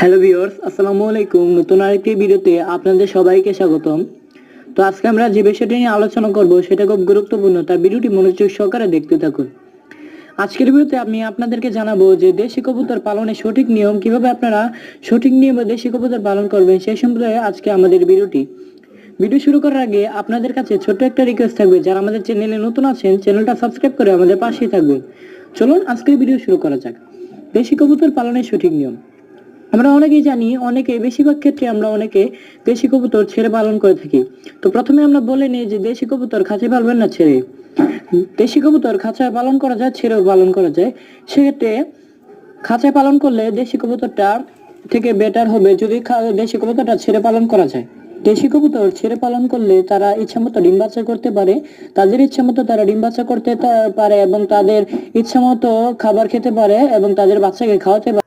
Hello viewers, আসসালামু আলাইকুম। নতুন আরেকটি ভিডিওতে আপনাদের সবাইকে স্বাগতম। তো আজকে আমরা যে বিষয়টি নিয়ে আলোচনা করব সেটা খুব গুরুত্বপূর্ণ, তাই ভিডিওটি মনোযোগ সহকারে দেখতে থাকুন। আজকের ভিডিওতে আমি আপনাদেরকে জানাবো যে দেশি কবুতর পালনের সঠিক নিয়ম, কিভাবে আপনারা সঠিক নিয়মে দেশি কবুতর পালন করবেন সেই সম্পর্কে আজকে আমাদের ভিডিওটি। ভিডিও শুরু করার আগে আপনাদের কাছে ছোট্ট একটা রিকোয়েস্ট থাকবে, যারা আমাদের চ্যানেলে নতুন আছেন চ্যানেলটা সাবস্ক্রাইব করে আমাদের পাশেই থাকবেন। চলুন আজকের ভিডিও শুরু করা যাক। দেশি কবুতর পালনের সঠিক নিয়ম। আমরা অনেকেই জানি, বেশিরভাগ ক্ষেত্রে আমরা অনেকে দেশি কবুতর ছেড়ে পালন করে থাকি। তো প্রথমে আমরা বলে নিই যে দেশি কবুতর খাঁচায় পালবেন না ছেড়ে। দেশি কবুতর খাঁচায় পালন করা যায়, ছেড়েও পালন করা যায়। সেক্ষেত্রে খাঁচায় পালন করলে দেশি কবুতরটা থেকে বেটার হবে যদি দেশি কবুতরটা ছেড়ে পালন করা যায়। দেশি কবুতর ছেড়ে পালন করলে তারা ইচ্ছা মতো ডিম বাচ্চা করতে পারে, তাদের ইচ্ছা মতো তারা ডিম বাচ্চা করতে পারে এবং তাদের ইচ্ছা মতো খাবার খেতে পারে এবং তাদের বাচ্চাকে খাওয়াতে পারে।